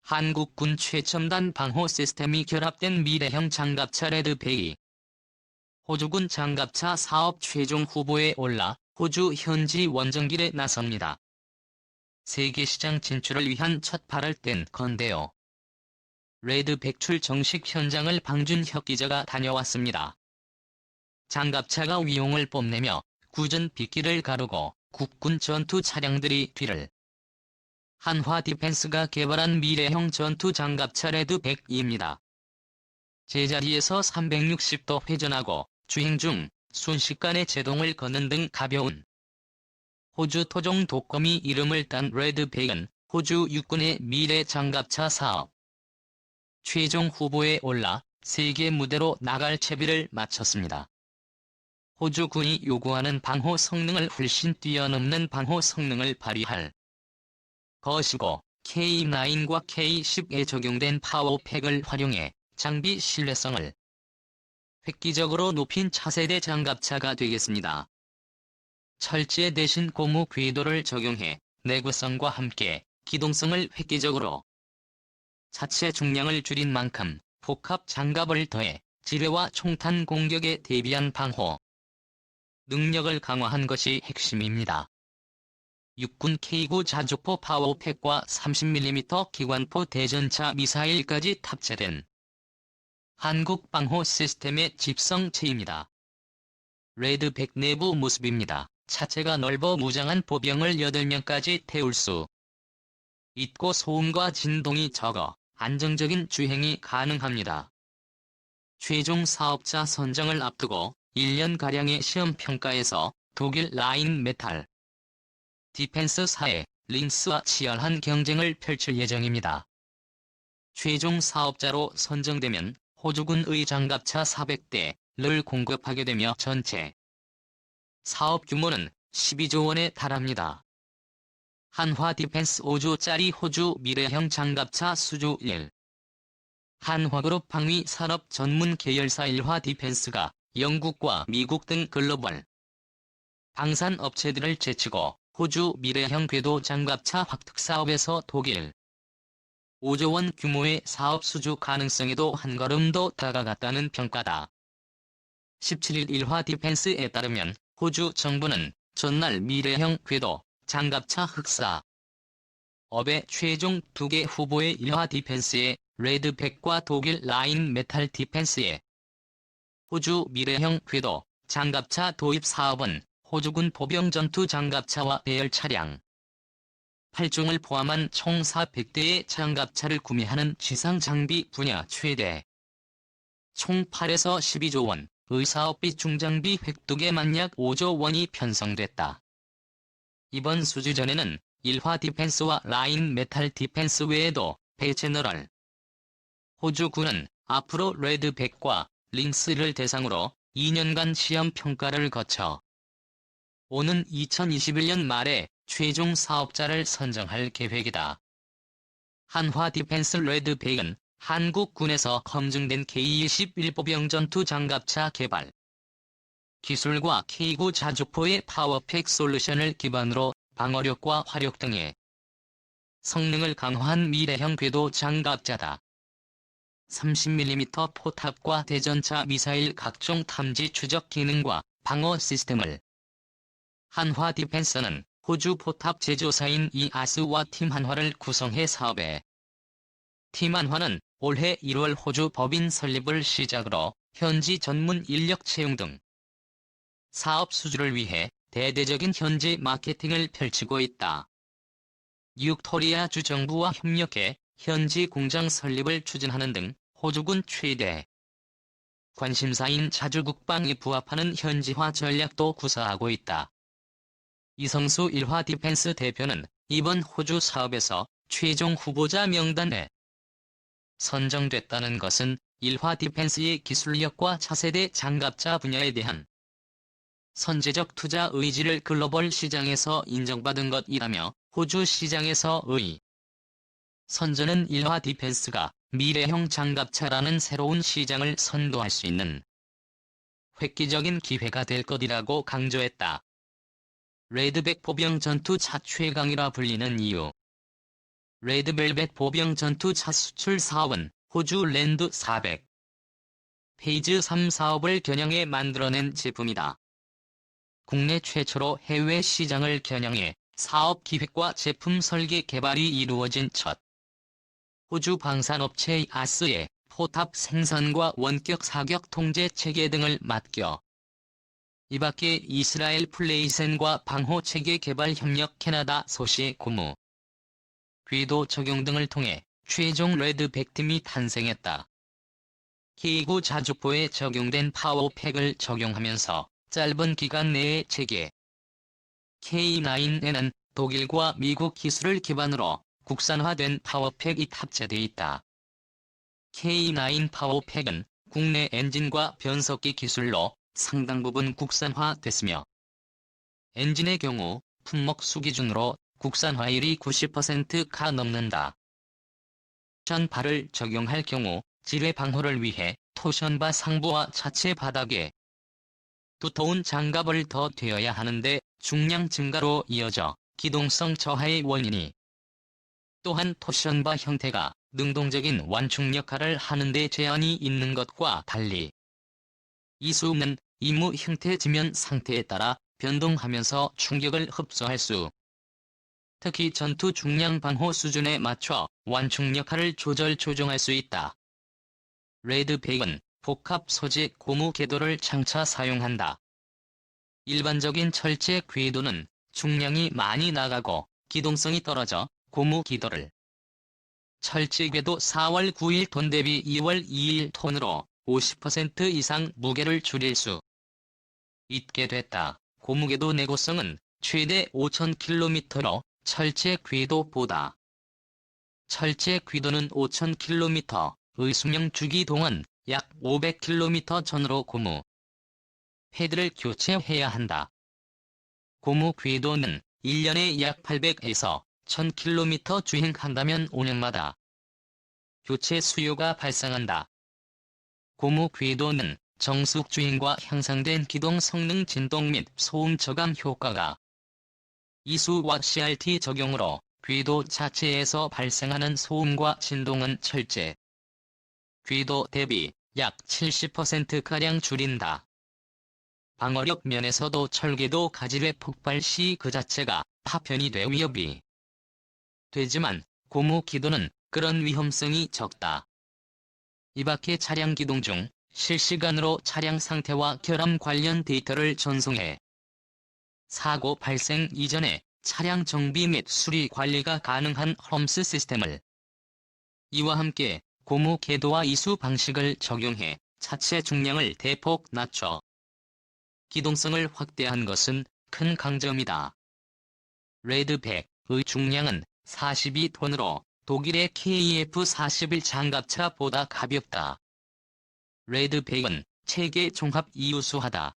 한국군 최첨단 방호 시스템이 결합된 미래형 장갑차 레드백이 호주군 장갑차 사업 최종 후보에 올라 호주 현지 원정길에 나섭니다. 세계 시장 진출을 위한 첫 발을 뗀 건데요. 레드백 출정식 현장을 방준혁 기자가 다녀왔습니다. 장갑차가 위용을 뽐내며 굳은 빗길을 가르고 국군 전투 차량들이 뒤를 한화디펜스가 개발한 미래형 전투 장갑차 레드백입니다. 제자리에서 360도 회전하고 주행 중 순식간에 제동을 거는 등 가벼운 호주 토종 독거미 이름을 딴 레드백은 호주 육군의 미래 장갑차 사업 최종 후보에 올라 세계 무대로 나갈 채비를 마쳤습니다. 호주 군이 요구하는 방호 성능을 훨씬 뛰어넘는 방호 성능을 발휘할 것이고 K9과 K10에 적용된 파워팩을 활용해 장비 신뢰성을 획기적으로 높인 차세대 장갑차가 되겠습니다. 철제 대신 고무 궤도를 적용해 내구성과 함께 기동성을 획기적으로 자체 중량을 줄인 만큼 복합 장갑을 더해 지뢰와 총탄 공격에 대비한 방호 능력을 강화한 것이 핵심입니다. 육군 K9 자주포 파워팩과 30mm 기관포 대전차 미사일까지 탑재된 한국 방호 시스템의 집성체입니다. 레드백 내부 모습입니다. 차체가 넓어 무장한 보병을 8명까지 태울 수 있고 소음과 진동이 적어 안정적인 주행이 가능합니다. 최종 사업자 선정을 앞두고 1년가량의 시험평가에서 독일 라인메탈 디펜스사의 링스와 치열한 경쟁을 펼칠 예정입니다. 최종 사업자로 선정되면 호주군의 장갑차 400대를 공급하게 되며 전체 사업 규모는 12조 원에 달합니다. 한화디펜스 5조짜리 호주 미래형 장갑차 수주 1 한화그룹 방위 산업 전문 계열사 일화디펜스가 영국과 미국 등 글로벌 방산 업체들을 제치고 호주 미래형 궤도 장갑차 확특 사업에서 독일 5조 원 규모의 사업 수주 가능성에도 한 걸음 더 다가갔다는 평가다. 17일 일화디펜스에 따르면 호주 정부는 전날 미래형 궤도 장갑차 흑사 업의 최종 2개 후보의 일화디펜스의 레드백과 독일 라인메탈 디펜스의 호주 미래형 궤도 장갑차 도입 사업은 호주군 보병 전투 장갑차와 배열 차량 8종을 포함한 총 400대의 장갑차를 구매하는 지상 장비 분야 최대 총 8에서 12조 원의 사업비 중장비 획득에 만약 5조 원이 편성됐다. 이번 수주 전에는 일화 디펜스와 라인 메탈 디펜스 외에도 배제너럴 호주군은 앞으로 레드백과 링스를 대상으로 2년간 시험 평가를 거쳐 오는 2021년 말에 최종 사업자를 선정할 계획이다. 한화디펜스 레드백은 한국군에서 검증된 K-21 보병 전투 장갑차 개발 기술과 K9 자주포의 파워팩 솔루션을 기반으로 방어력과 화력 등의 성능을 강화한 미래형 궤도 장갑차다. 30mm 포탑과 대전차 미사일 각종 탐지 추적 기능과 방어 시스템을 한화디펜스는 호주 포탑 제조사인 이아스와 팀한화를 구성해 사업에 팀한화는 올해 1월 호주 법인 설립을 시작으로 현지 전문 인력 채용 등 사업 수주를 위해 대대적인 현지 마케팅을 펼치고 있다. 뉴욕토리아 주 정부와 협력해 현지 공장 설립을 추진하는 등 호주군 최대 관심사인 자주국방에 부합하는 현지화 전략도 구사하고 있다. 이성수 일화디펜스 대표는 이번 호주 사업에서 최종 후보자 명단에 선정됐다는 것은 일화디펜스의 기술력과 차세대 장갑차 분야에 대한 선제적 투자 의지를 글로벌 시장에서 인정받은 것이라며 호주 시장에서의 선전은 일화디펜스가 미래형 장갑차라는 새로운 시장을 선도할 수 있는 획기적인 기회가 될 것이라고 강조했다. 레드백 보병 전투차 최강이라 불리는 이유 레드벨벳 보병 전투차 수출 사업은 호주 랜드 400 페이즈 3 사업을 겨냥해 만들어낸 제품이다. 국내 최초로 해외 시장을 겨냥해 사업 기획과 제품 설계 개발이 이루어진 첫 호주 방산업체 아스의 포탑 생산과 원격 사격 통제 체계 등을 맡겨 이 밖에 이스라엘 플레이센과 방호 체계 개발 협력 캐나다 소시 고무 궤도 적용 등을 통해 최종 레드 100팀이 탄생했다. K9 자주포에 적용된 파워팩을 적용하면서 짧은 기간 내에 체계 K9에는 독일과 미국 기술을 기반으로 국산화된 파워팩이 탑재돼 있다. K9 파워팩은 국내 엔진과 변속기 기술로 상당 부분 국산화됐으며 엔진의 경우 품목수 기준으로 국산화율이 90%가 넘는다. 토션바를 적용할 경우 지뢰 방호를 위해 토션바 상부와 차체 바닥에 두터운 장갑을 더 되어야 하는데 중량 증가로 이어져 기동성 저하의 원인이 또한 토션바 형태가 능동적인 완충 역할을 하는데 제한이 있는 것과 달리 이수는 이무 형태 지면 상태에 따라 변동하면서 충격을 흡수할 수 특히 전투 중량 방호 수준에 맞춰 완충 역할을 조정할 수 있다. 레드 100은 복합 소재 고무 궤도를 장차 사용한다. 일반적인 철제 궤도는 중량이 많이 나가고 기동성이 떨어져 고무 궤도를 철제 궤도 4월 9일 톤 대비 2월 2일 톤으로 50% 이상 무게를 줄일 수 있게 됐다. 고무 궤도 내구성은 최대 5,000km로 철제 궤도보다 철제 궤도는 5,000km의 수명 주기 동안 약 500km 전후로 고무 패드를 교체해야 한다. 고무 궤도는 1년에 약 800에서 1000km 주행한다면 5년마다 교체 수요가 발생한다. 고무 궤도는 정숙 주행과 향상된 기동 성능 진동 및 소음 저감 효과가 이수와 CRT 적용으로 궤도 자체에서 발생하는 소음과 진동은 철제 궤도 대비 약 70%가량 줄인다. 방어력 면에서도 철궤도 가지뢰 폭발 시 그 자체가 파편이 돼 위협이 되지만 고무 궤도는 그런 위험성이 적다. 이 밖에 차량 기동 중 실시간으로 차량 상태와 결함 관련 데이터를 전송해 사고 발생 이전에 차량 정비 및 수리 관리가 가능한 홈스 시스템을 이와 함께 고무 궤도와 이수 방식을 적용해 차체 중량을 대폭 낮춰 기동성을 확대한 것은 큰 강점이다. 레드 100의 중량은 42톤으로 독일의 KF-41 장갑차보다 가볍다. 레드 100은 체계 종합 이우수하다.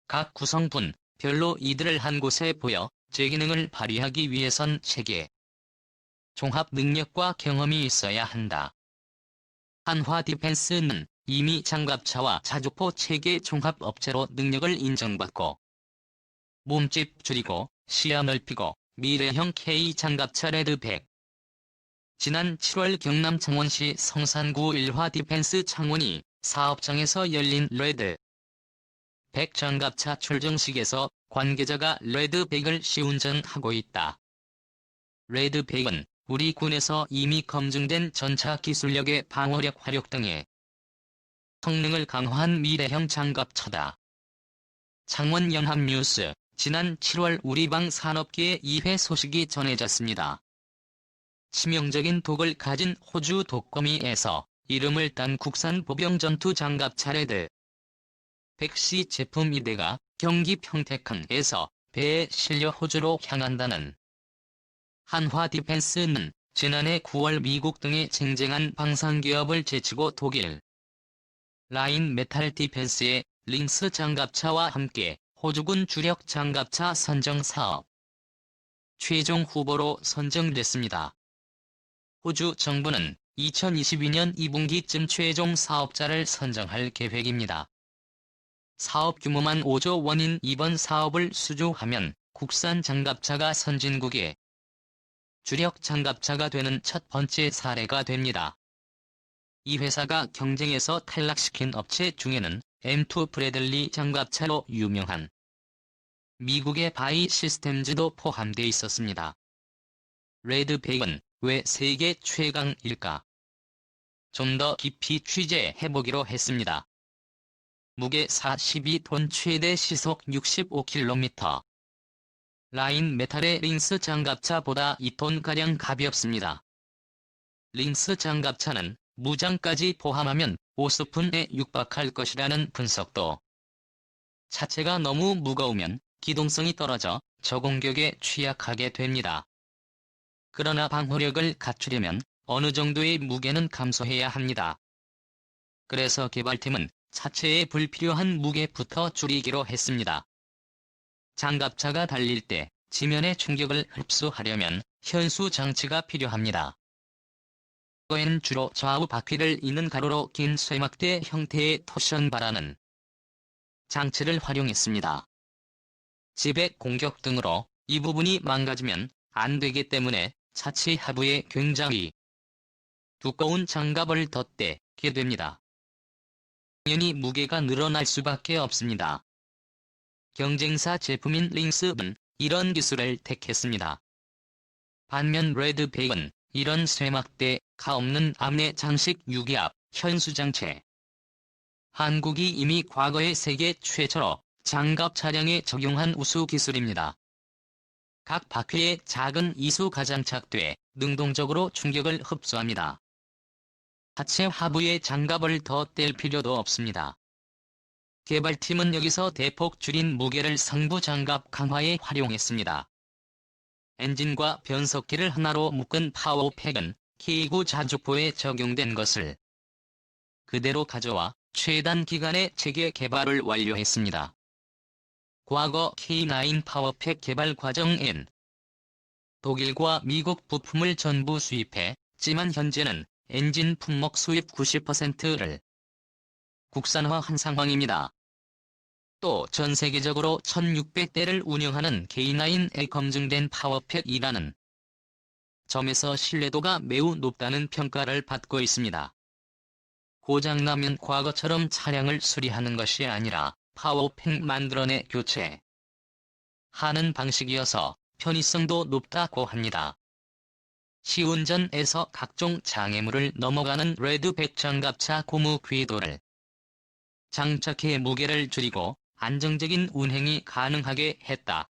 각 구성분 별로 이들을 한 곳에 보여 제기능을 발휘하기 위해선 체계 종합 능력과 경험이 있어야 한다. 한화 디펜스는 이미 장갑차와 자주포 체계 종합 업체로 능력을 인정받고 몸집 줄이고 시야 넓히고 미래형 K 장갑차 레드 100 지난 7월 경남 창원시 성산구 일화 디펜스 창원이 사업장에서 열린 레드 100 장갑차 출정식에서 관계자가 레드 100을 시운전하고 있다. 레드 100은 우리 군에서 이미 검증된 전차 기술력의 방어력 화력 등의 성능을 강화한 미래형 장갑차다. 창원 연합뉴스 지난 7월 우리방 산업계의 2회 소식이 전해졌습니다. 치명적인 독을 가진 호주 독거미에서 이름을 딴 국산 보병 전투 장갑차 레드 100C 제품 2대가 경기 평택항에서 배에 실려 호주로 향한다는 한화 디펜스는 지난해 9월 미국 등에 쟁쟁한 방산기업을 제치고 독일 라인 메탈 디펜스의 링스 장갑차와 함께 호주군 주력 장갑차 선정 사업 최종 후보로 선정됐습니다. 호주 정부는 2022년 2분기쯤 최종 사업자를 선정할 계획입니다. 사업 규모만 5조 원인 이번 사업을 수주하면 국산 장갑차가 선진국에 주력 장갑차가 되는 첫 번째 사례가 됩니다. 이 회사가 경쟁에서 탈락시킨 업체 중에는 M2 브래들리 장갑차로 유명한 미국의 바이 시스템즈도 포함돼 있었습니다. 레드백은 왜 세계 최강일까? 좀 더 깊이 취재해보기로 했습니다. 무게 42톤, 최대 시속 65km. 라인 메탈의 링스 장갑차보다 2톤가량 가볍습니다. 링스 장갑차는 무장까지 포함하면 5스푼에 육박할 것이라는 분석도. 차체가 너무 무거우면 기동성이 떨어져 저공격에 취약하게 됩니다. 그러나 방호력을 갖추려면 어느 정도의 무게는 감소해야 합니다. 그래서 개발팀은 차체에 불필요한 무게부터 줄이기로 했습니다. 장갑차가 달릴 때 지면의 충격을 흡수하려면 현수 장치가 필요합니다. 과거에는 주로 좌우 바퀴를 잇는 가로로 긴 쇠막대 형태의 토션 바라는 장치를 활용했습니다. 지배 공격 등으로 이 부분이 망가지면 안 되기 때문에 차체 하부에 굉장히 두꺼운 장갑을 덧대게 됩니다. 당연히 무게가 늘어날 수밖에 없습니다. 경쟁사 제품인 링스는 이런 기술을 택했습니다. 반면 레드백은 이런 쇠막대가 없는 암내 장식 유기압 현수장치. 한국이 이미 과거에 세계 최초로 장갑 차량에 적용한 우수 기술입니다. 각 바퀴에 작은 이수가 장착돼 능동적으로 충격을 흡수합니다. 차체 하부에 장갑을 더 뗄 필요도 없습니다. 개발팀은 여기서 대폭 줄인 무게를 상부 장갑 강화에 활용했습니다. 엔진과 변속기를 하나로 묶은 파워팩은 K9 자주포에 적용된 것을 그대로 가져와 최단 기간에 체계 개발을 완료했습니다. 과거 K9 파워팩 개발 과정엔 독일과 미국 부품을 전부 수입했지만 현재는 엔진 품목 수입 90%를 국산화한 상황입니다. 또 전 세계적으로 1600대를 운영하는 K9에 검증된 파워팩이라는 점에서 신뢰도가 매우 높다는 평가를 받고 있습니다. 고장나면 과거처럼 차량을 수리하는 것이 아니라 파워팩 만들어내 교체하는 방식이어서 편의성도 높다고 합니다. 시운전에서 각종 장애물을 넘어가는 레드백 장갑차 고무 궤도를 장착해 무게를 줄이고 안정적인 운행이 가능하게 했다.